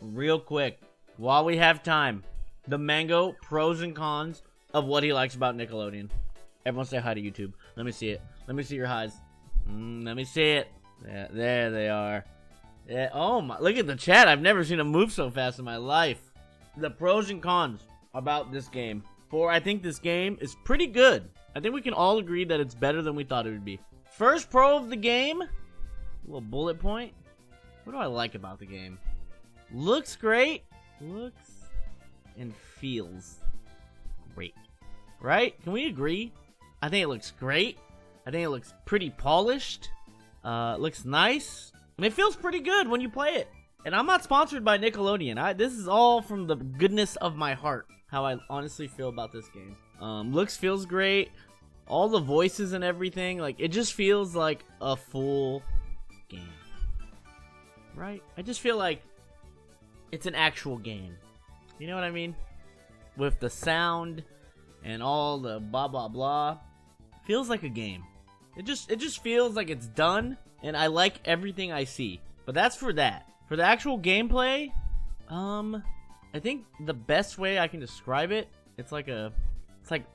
real quick, while we have time, the Mango pros and cons of what he likes about Nickelodeon. Everyone say hi to YouTube. Let me see it. Let me see your highs. Let me see it. Yeah, there they are. Yeah, oh my, look at the chat. I've never seen him move so fast in my life. The pros and cons about this game. I think this game is pretty good. I think we can all agree that it's better than we thought it would be. First pro of the game. A little bullet point. What do I like about the game? Looks great. Looks and feels great. Right? Can we agree? I think it looks great. I think it looks pretty polished. Looks nice. And it feels pretty good when you play it. And I'm not sponsored by Nickelodeon. This is all from the goodness of my heart. How I honestly feel about this game. Looks, feels great. All the voices and everything. Like, it just feels like a full game. Right? I just feel like it's an actual game. You know what I mean? With the sound and all the blah blah blah. Feels like a game. It just feels like it's done, and I like everything I see. But that's for that. For the actual gameplay, I think the best way I can describe it, it's like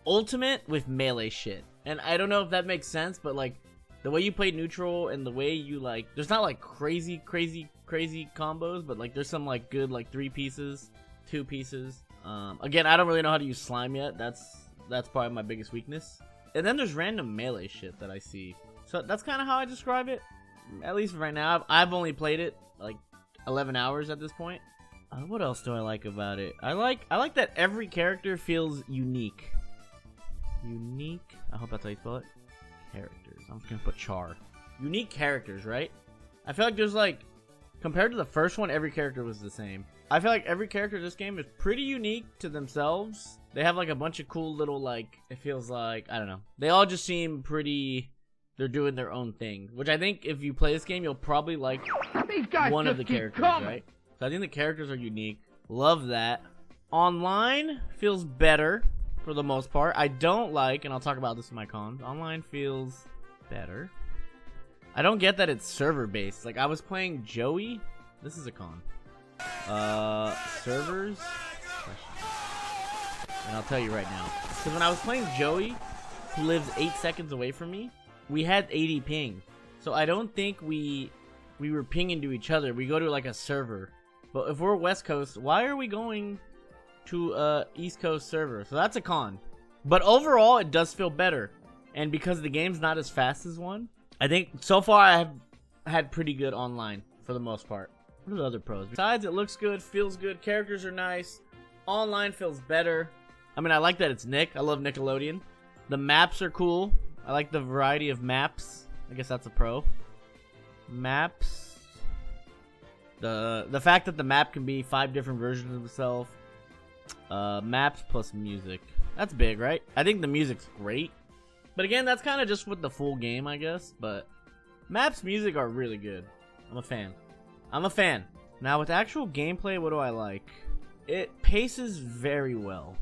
Ultimate with melee shit. And I don't know if that makes sense, but like the way you play neutral and the way you like, there's not like crazy combos, but like there's some like good like 3 pieces, 2 pieces. Again, I don't really know how to use slime yet. That's probably my biggest weakness. And then there's random melee shit that I see. So that's kind of how I describe it. At least right now. I've only played it like 11 hours at this point. What else do I like about it? I like that every character feels unique. Unique? I hope that's how you spell it. Characters. I'm just gonna put char. Unique characters, right? I feel like there's like, compared to the first one, every character was the same. I feel like every character in this game is pretty unique to themselves. They have like a bunch of cool little like, it feels like, I don't know. They all just seem pretty, they're doing their own thing. Which I think if you play this game, you'll probably like one of the characters, right? So I think the characters are unique. Love that. Online feels better for the most part. I don't like, and I'll talk about this in my cons, online feels better. I don't get that it's server based. Like I was playing Joey. This is a con. Servers. And I'll tell you right now. Because when I was playing Joey, who lives 8 seconds away from me, we had 80 ping. So I don't think we were pinging to each other. We go to like a server. But if we're West Coast, why are we going to East Coast server? So that's a con. But overall, it does feel better. And because the game's not as fast as one, I think so far I have had pretty good online for the most part. What are the other pros? Besides, it looks good, feels good, characters are nice. Online feels better. I mean, I like that it's Nick. I love Nickelodeon. The maps are cool. I like the variety of maps. I guess that's a pro. Maps. The fact that the map can be 5 different versions of itself. Maps plus music. That's big, right? I think the music's great. But again, that's kind of just with the full game, I guess. But maps, music are really good. I'm a fan. I'm a fan. Now, with actual gameplay, what do I like? It paces very well.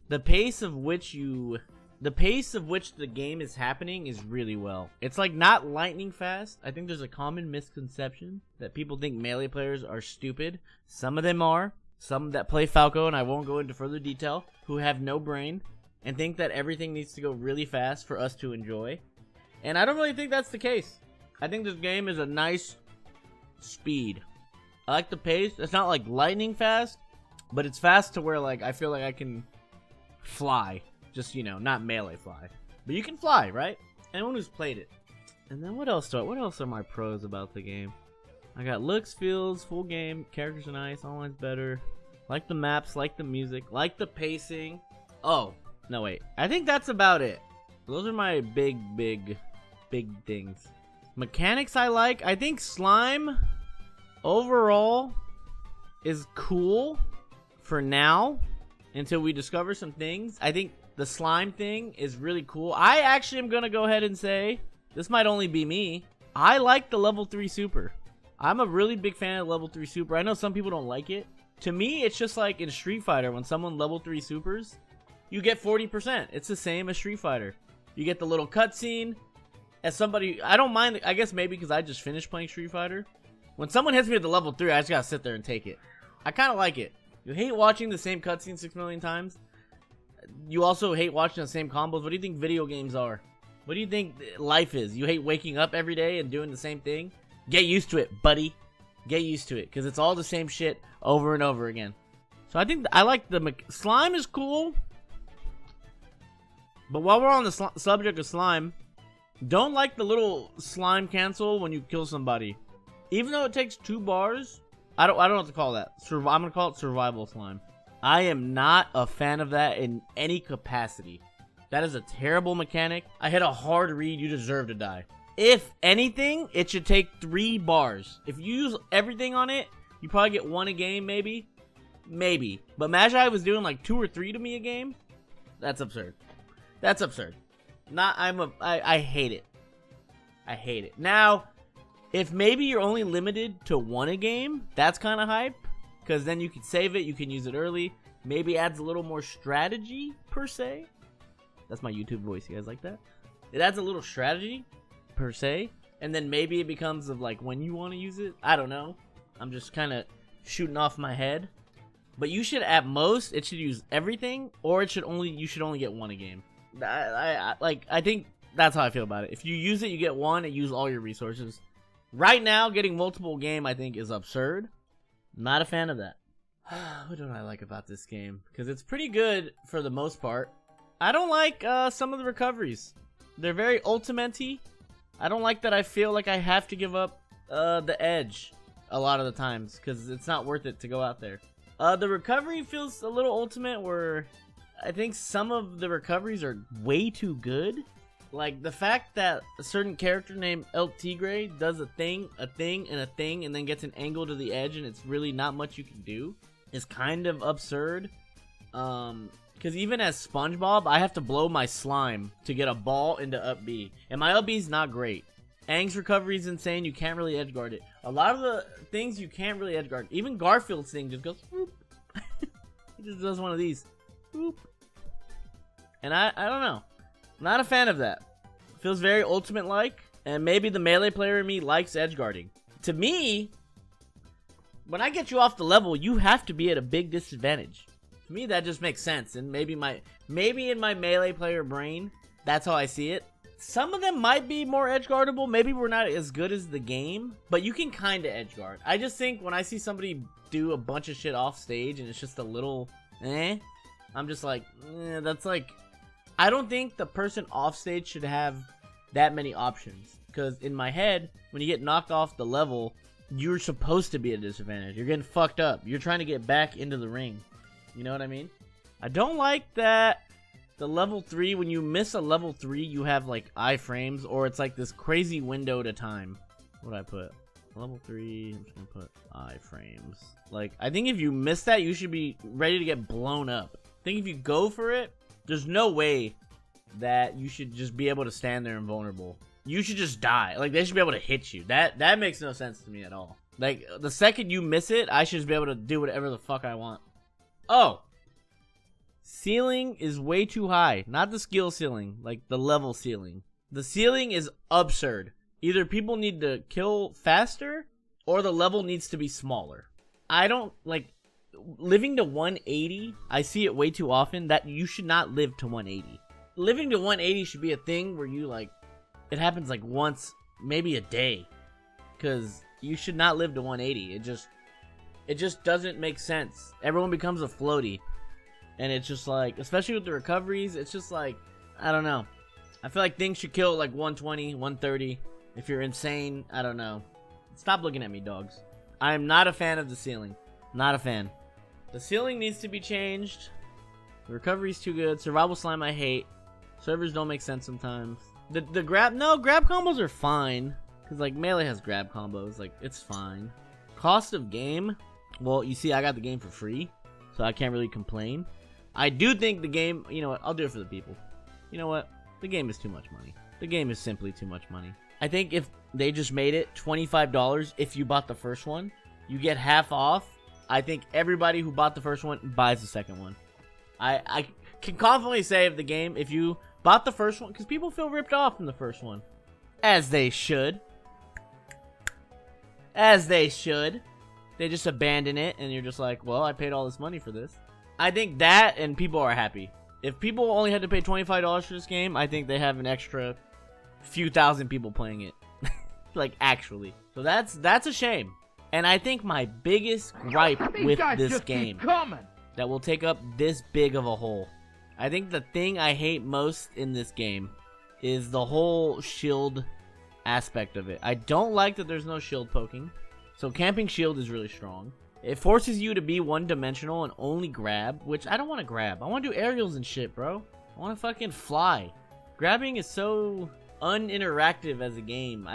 The pace of which the game is happening is really well. It's like not lightning fast. I think there's a common misconception that people think melee players are stupid. Some of them are. Some that play Falco, and I won't go into further detail, who have no brain and think that everything needs to go really fast for us to enjoy. And I don't really think that's the case. I think this game is a nice speed. I like the pace. It's not like lightning fast, but it's fast to where like I feel like I can fly. Just, you know, not melee fly. But you can fly, right? Anyone who's played it. And then what else are my pros about the game? I got looks, feels, full game, characters are nice, online's better. Like the maps, like the music, like the pacing. Oh, no wait. I think that's about it. Those are my big things. Mechanics I like. I think slime overall is cool for now until we discover some things. I think the slime thing is really cool. I actually am gonna go ahead and say, this might only be me, I like the level 3 super. I'm a really big fan of level 3 super. I know some people don't like it. To me, it's just like in Street Fighter, when someone level 3 supers, you get 40%. It's the same as Street Fighter. You get the little cutscene. As somebody, I don't mind, I guess maybe because I just finished playing Street Fighter. When someone hits me at the level 3, I just gotta sit there and take it. I kind of like it. You hate watching the same cutscene 6 million times. You also hate watching the same combos. What do you think video games are? What do you think life is? You hate waking up every day and doing the same thing? Get used to it, buddy. Get used to it, because it's all the same shit over and over again. So I think I like the slime is cool. But while we're on the subject of slime, don't like the little slime cancel when you kill somebody. Even though it takes 2 bars, I don't know what to call that. I'm gonna call it survival slime. I am not a fan of that in any capacity. That is a terrible mechanic. I hit a hard read. You deserve to die. If anything, it should take 3 bars. If you use everything on it, you probably get 1 a game, maybe. Maybe. But Magi was doing like 2 or 3 to me a game. That's absurd. That's absurd. I hate it. I hate it. Now, if maybe you're only limited to 1 a game, that's kind of hype. Because then you can save it, you can use it early. Maybe adds a little more strategy, per se. That's my YouTube voice, you guys like that? It adds a little strategy, per se. And then maybe it becomes of like when you want to use it. I don't know. I'm just kind of shooting off my head. But you should, at most, it should use everything. Or you should only get 1 a game. I think that's how I feel about it. If you use it, you get 1 and use all your resources. Right now, getting multiple game, I think, is absurd. Not a fan of that. What don't I like about this game? Because it's pretty good for the most part. I don't like some of the recoveries. They're very ultimate-y. I don't like that I feel like I have to give up the edge a lot of the times. Because it's not worth it to go out there. The recovery feels a little ultimate where I think some of the recoveries are way too good. Like, the fact that a certain character named El Tigre does a thing, and then gets an angle to the edge, and it's really not much you can do, is kind of absurd. Because even as SpongeBob, I have to blow my slime to get a ball into up B. And my up B is not great. Aang's recovery is insane, you can't really edgeguard it. A lot of the things you can't really edgeguard. Even Garfield's thing just goes, whoop. He just does one of these. Whoop. And I don't know. Not a fan of that. Feels very ultimate-like, and maybe the melee player in me likes edgeguarding. To me, when I get you off the level, you have to be at a big disadvantage. To me, that just makes sense, and maybe in my melee player brain, that's how I see it. Some of them might be more edgeguardable. Maybe we're not as good as the game, but you can kind of edgeguard. I just think when I see somebody do a bunch of shit off stage, and it's just a little, I'm just like, that's like, I don't think the person off stage should have that many options. Because in my head, when you get knocked off the level, you're supposed to be at a disadvantage. You're getting fucked up. You're trying to get back into the ring. You know what I mean? I don't like that the level 3, when you miss a level 3, you have like iframes, or it's like this crazy window to time. What do I put? Level 3, I'm just gonna put iframes. Like, I think if you miss that, you should be ready to get blown up. I think if you go for it, there's no way that you should just be able to stand there invulnerable. You should just die. Like, they should be able to hit you. That makes no sense to me at all. Like, the second you miss it, I should just be able to do whatever the fuck I want. Oh! Ceiling is way too high. Not the skill ceiling, like the level ceiling. The ceiling is absurd. Either people need to kill faster, or the level needs to be smaller. I don't, like, living to 180, I see it way too often that you should not live to 180. Living to 180 should be a thing where you, like, it happens like once, maybe a day. Because you should not live to 180. It just doesn't make sense. Everyone becomes a floaty. And it's just like, especially with the recoveries, it's just like, I don't know. I feel like things should kill like 120, 130. If you're insane, I don't know. Stop looking at me, dogs. I am not a fan of the ceiling. Not a fan. The ceiling needs to be changed. The recovery's too good. Survival slime I hate. Servers don't make sense sometimes. The grab combos are fine. Because like melee has grab combos. Like, it's fine. Cost of game. Well, you see I got the game for free. So I can't really complain. I do think the game, you know what, I'll do it for the people. You know what? The game is too much money. The game is simply too much money. I think if they just made it $25 if you bought the first one, you get half off. I think everybody who bought the first one buys the second one. I can confidently say of the game, if you bought the first one, because people feel ripped off from the first one. As they should. As they should. They just abandon it, and you're just like, well, I paid all this money for this. I think that, and people are happy. If people only had to pay $25 for this game, I think they have an extra few thousand people playing it. Like, actually. So that's a shame. And I think my biggest gripe with this game that will take up this big of a hole, I think the thing I hate most in this game is the whole shield aspect of it. I don't like that there's no shield poking. So camping shield is really strong. It forces you to be one-dimensional and only grab, which I don't want to grab. I want to do aerials and shit, bro. I want to fucking fly. Grabbing is so uninteractive as a game.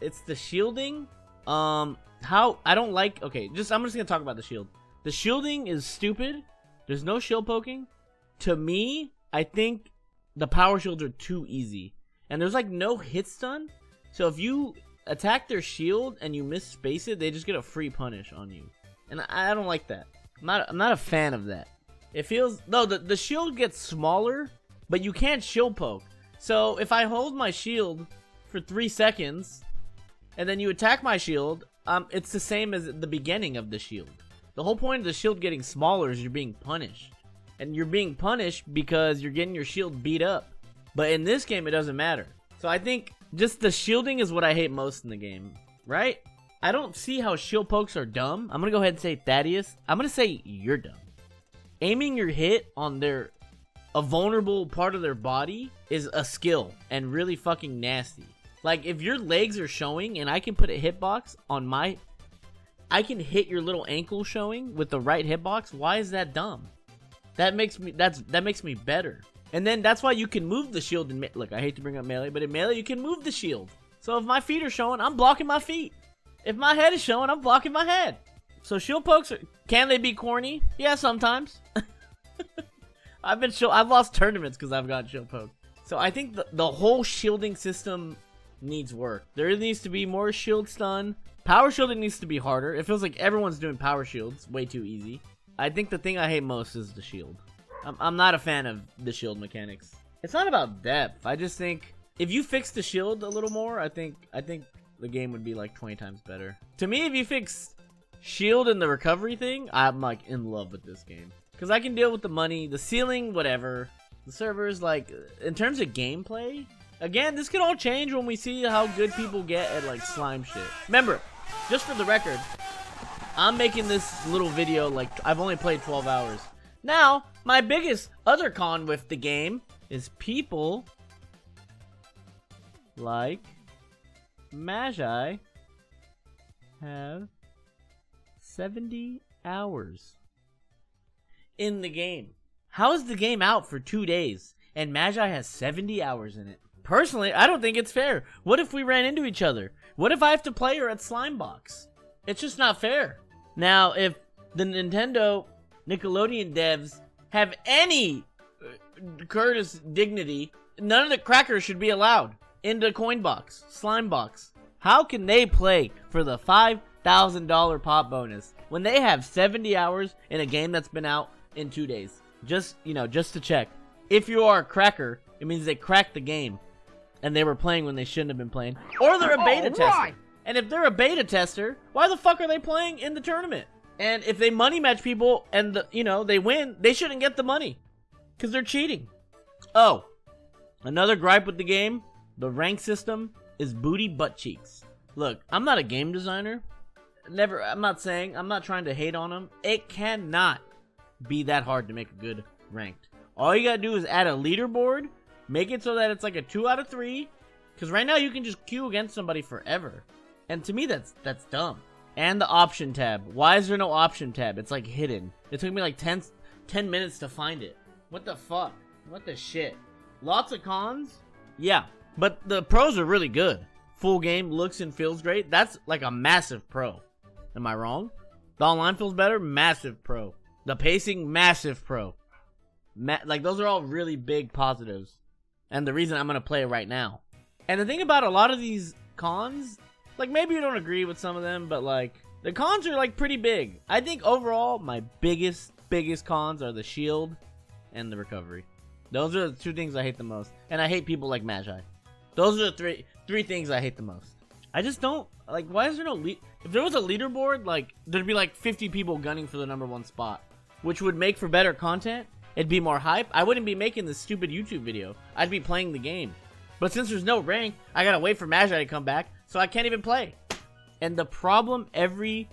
It's the shielding. How I don't like. Okay, I'm just gonna talk about the shield. The shielding is stupid. There's no shield poking. To me, I think the power shields are too easy, and there's like no hit stun. So if you attack their shield and you misspace it, they just get a free punish on you, and I don't like that. I'm not a fan of that. It feels the shield gets smaller, but you can't shield poke. So if I hold my shield for 3 seconds, and then you attack my shield, it's the same as the beginning of the shield. The whole point of the shield getting smaller is you're being punished. And you're being punished because you're getting your shield beat up. But in this game, it doesn't matter. So I think just the shielding is what I hate most in the game, right? I don't see how shield pokes are dumb. I'm going to go ahead and say Thaddeus. I'm going to say you're dumb. Aiming your hit on a vulnerable part of their body is a skill and really fucking nasty. Like, if your legs are showing and I can put a hitbox on I can hit your little ankle showing with the right hitbox, why is that dumb? That makes me better. And then that's why you can move the shield in look, I hate to bring up melee, but in melee you can move the shield. So if my feet are showing, I'm blocking my feet. If my head is showing, I'm blocking my head. So shield pokes can they be corny? Yeah, sometimes. I've lost tournaments because I've gotten shield poked. So I think the whole shielding system needs work. There needs to be more shield stun. Power shielding needs to be harder. It feels like everyone's doing power shields way too easy. I think the thing I hate most is the shield. I'm not a fan of the shield mechanics. It's not about depth. I just think if you fix the shield a little more, I think the game would be like 20 times better. To me, if you fix shield and the recovery thing, I'm like in love with this game. Because I can deal with the money, the ceiling, whatever. The servers, like, in terms of gameplay, again, this could all change when we see how good people get at, like, slime shit. Remember, just for the record, I'm making this little video, like, I've only played 12 hours. Now, my biggest other con with the game is people like Magi have 70 hours in the game. How is the game out for 2 days and Magi has 70 hours in it? Personally, I don't think it's fair. What if we ran into each other? What if I have to play her at Slimebox? It's just not fair. Now, if the Nickelodeon devs have any Curtis dignity, none of the crackers should be allowed into Coinbox, Slimebox. How can they play for the $5,000 pop bonus when they have 70 hours in a game that's been out in 2 days? Just to check. If you are a cracker, it means they cracked the game and they were playing when they shouldn't have been playing, or they're a beta tester. And if they're a beta tester, why the fuck are they playing in the tournament? And if they money match people and they win, they shouldn't get the money because they're cheating. Oh, another gripe with the game, the rank system is booty butt cheeks. Look, I'm not a game designer. I'm not trying to hate on them. It cannot be that hard to make a good ranked. All you gotta do is add a leaderboard, make it so that it's like a 2 out of 3, because right now you can just queue against somebody forever. And to me, that's dumb. And the option tab. Why is there no option tab? It's like hidden. It took me like 10 minutes to find it. What the fuck? What the shit? Lots of cons? Yeah, but the pros are really good. Full game looks and feels great. That's like a massive pro. Am I wrong? The online feels better? Massive pro. The pacing, massive pro. Like, those are all really big positives. And the reason I'm going to play it right now. And the thing about a lot of these cons, like, maybe you don't agree with some of them, but, like, the cons are, like, pretty big. I think overall, my biggest cons are the shield and the recovery. Those are the two things I hate the most. And I hate people like Magi. Those are the three things I hate the most. I just don't like. Why is there no if there was a leaderboard, like there'd be like 50 people gunning for the #1 spot, which would make for better content. It'd be more hype. I wouldn't be making this stupid YouTube video. I'd be playing the game. But since there's no rank, I gotta wait for Magi to come back, so I can't even play. And the problem every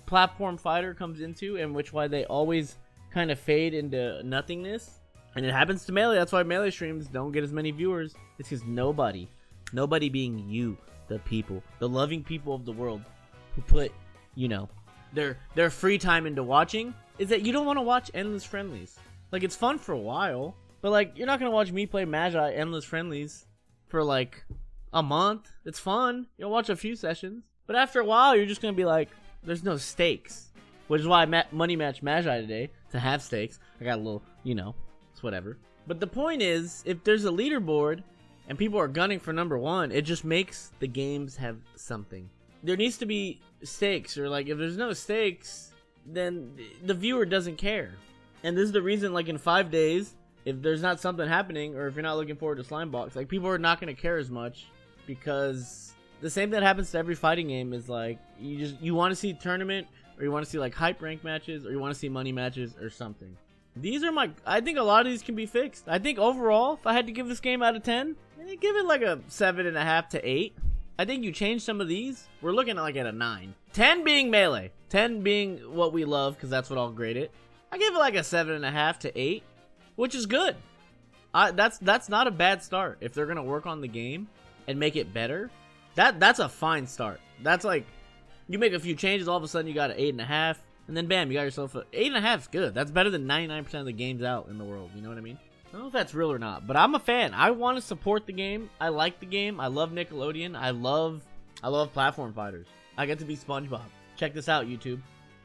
platform fighter comes into, and which why they always kind of fade into nothingness, and it happens to Melee. That's why Melee streams don't get as many viewers. It's because nobody being you, the people, the loving people of the world, who put, you know, their free time into watching, is that you don't want to watch endless friendlies. Like, it's fun for a while, but like, you're not gonna watch me play Magi endless friendlies for like a month. It's fun. You'll watch a few sessions, but after a while, you're just gonna be like, there's no stakes. Which is why I money match Magi today, to have stakes. I got a little, you know, it's whatever. But the point is, if there's a leaderboard and people are gunning for #1, it just makes the games have something. There needs to be stakes, or like, if there's no stakes, then the viewer doesn't care. And this is the reason, like, in 5 days, if there's not something happening, or if you're not looking forward to Slimebox, like, people are not going to care as much, because the same that happens to every fighting game is like, you want to see tournament, or you want to see like hype rank matches, or you want to see money matches or something. These are I think a lot of these can be fixed. I think overall, if I had to give this game out of 10, I'd give it like a 7.5 to 8. I think you change some of these, we're looking at like at a 9. 10 being Melee, 10 being what we love, because that's what I'll grade it. I give it like a 7.5 to 8, which is good. That's not a bad start. If they're gonna work on the game and make it better, that's a fine start. That's like, you make a few changes, all of a sudden you got an 8.5, and then bam, you got yourself a 8.5 is good. That's better than 99% of the games out in the world. You know what I mean? I don't know if that's real or not, but I'm a fan. I want to support the game. I like the game. I love Nickelodeon. I love platform fighters. I get to be SpongeBob. Check this out, YouTube.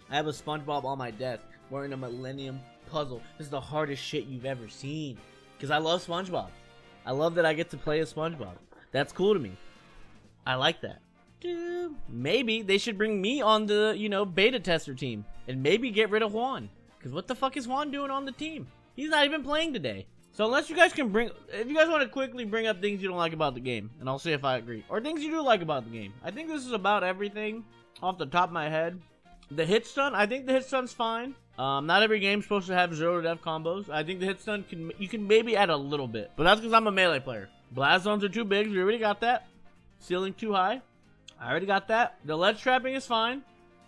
I have a SpongeBob on my desk wearing a Millennium Puzzle. This is the hardest shit you've ever seen, because I love SpongeBob. I love that I get to play as SpongeBob. That's cool to me. I like that. Maybe they should bring me on the, you know, beta tester team, and maybe get rid of Juan, because what the fuck is Juan doing on the team? He's not even playing today. So unless you guys can if you guys want to quickly bring up things you don't like about the game, and I'll see if I agree, or things you do like about the game. I think this is about everything off the top of my head. The hit stun, I think the hit stun's fine. Not every game's supposed to have 0 to death combos. I think the hit stun you can maybe add a little bit, but that's because I'm a Melee player. Blast zones are too big, we already got that. Ceiling too high, I already got that. The ledge trapping is fine.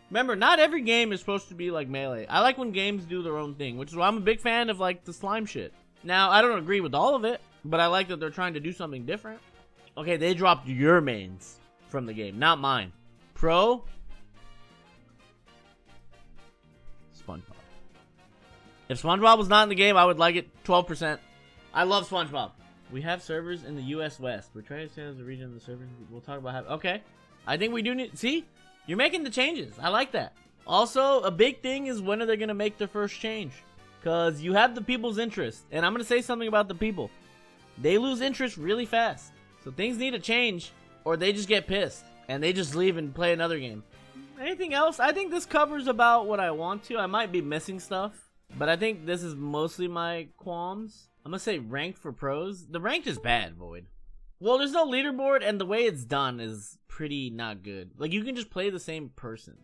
Remember, not every game is supposed to be like Melee. I like when games do their own thing, which is why I'm a big fan of like the slime shit. Now, I don't agree with all of it, but I like that they're trying to do something different. Okay, they dropped your mains from the game, not mine. Pro, SpongeBob. If SpongeBob was not in the game, I would like it 12%. I love SpongeBob. We have servers in the US West. We're trying to stay as a region of the servers. We'll talk about how. Okay. I think we do need. See? You're making the changes. I like that. Also, a big thing is, when are they going to make their first change? Because you have the people's interest. And I'm going to say something about the people. They lose interest really fast. So things need to change, or they just get pissed. And they just leave and play another game. Anything else? I think this covers about what I want to. I might be missing stuff, but I think this is mostly my qualms. I'm going to say ranked for pros. The ranked is bad, Void. Well, there's no leaderboard, and the way it's done is pretty not good. Like, you can just play the same person.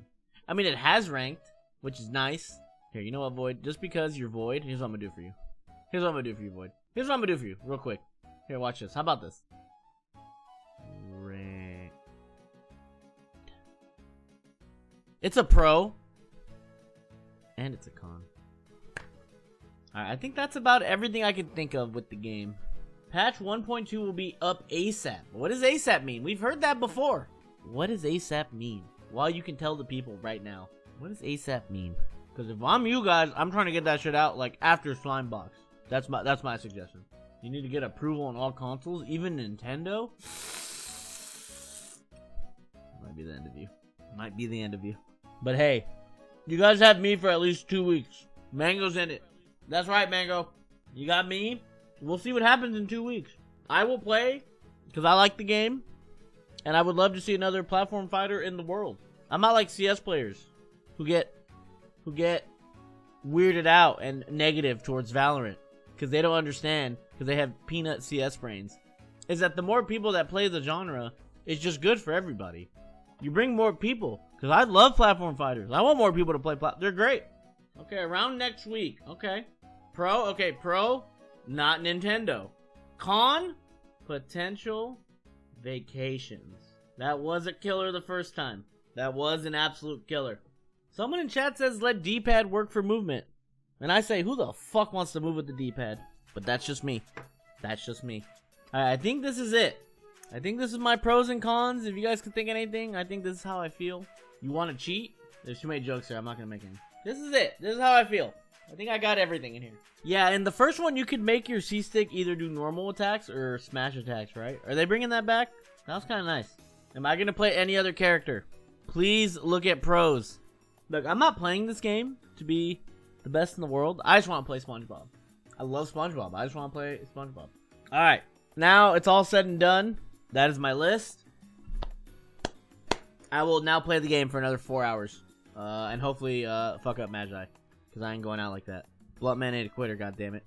I mean, it has ranked, which is nice. Here, you know what, Void? Just because you're Void, here's what I'm going to do for you. Here's what I'm going to do for you, Void. Here's what I'm going to do for you, real quick. Here, watch this. How about this? Ranked. It's a pro. And it's a con. Alright, I think that's about everything I can think of with the game. Patch 1.2 will be up ASAP. What does ASAP mean? We've heard that before. What does ASAP mean? Well, you can tell the people right now. What does ASAP mean? Because if I'm you guys, I'm trying to get that shit out like after Slimebox. That's my suggestion. You need to get approval on all consoles, even Nintendo. Might be the end of you. Might be the end of you. But hey, you guys have me for at least 2 weeks. Mango's in it. That's right, Mango. You got me. We'll see what happens in 2 weeks. I will play because I like the game, and I would love to see another platform fighter in the world. I'm not like CS players who get weirded out and negative towards Valorant because they don't understand, because they have peanut CS brains. Is that the more people that play the genre, it's just good for everybody. You bring more people, because I love platform fighters. I want more people to play they're great. Okay, around next week. Okay. Pro, okay, pro, not Nintendo. Con, potential vacations. That was a killer the first time. That was an absolute killer. Someone in chat says let D-pad work for movement. And I say, who the fuck wants to move with the D-pad? But that's just me. That's just me. Alright, I think this is it. I think this is my pros and cons. If you guys can think of anything, I think this is how I feel. You want to cheat? There's too many jokes here. I'm not going to make any. This is it. This is how I feel. I think I got everything in here. Yeah, in the first one, you could make your C-stick either do normal attacks or smash attacks, right? Are they bringing that back? That was kind of nice. Am I going to play any other character? Please look at pros. Look, I'm not playing this game to be the best in the world. I just want to play SpongeBob. I love SpongeBob. I just want to play SpongeBob. Alright. Now it's all said and done. That is my list. I will now play the game for another 4 hours. And hopefully fuck up Magi. Because I ain't going out like that. Blunt man ain't a quitter, goddammit.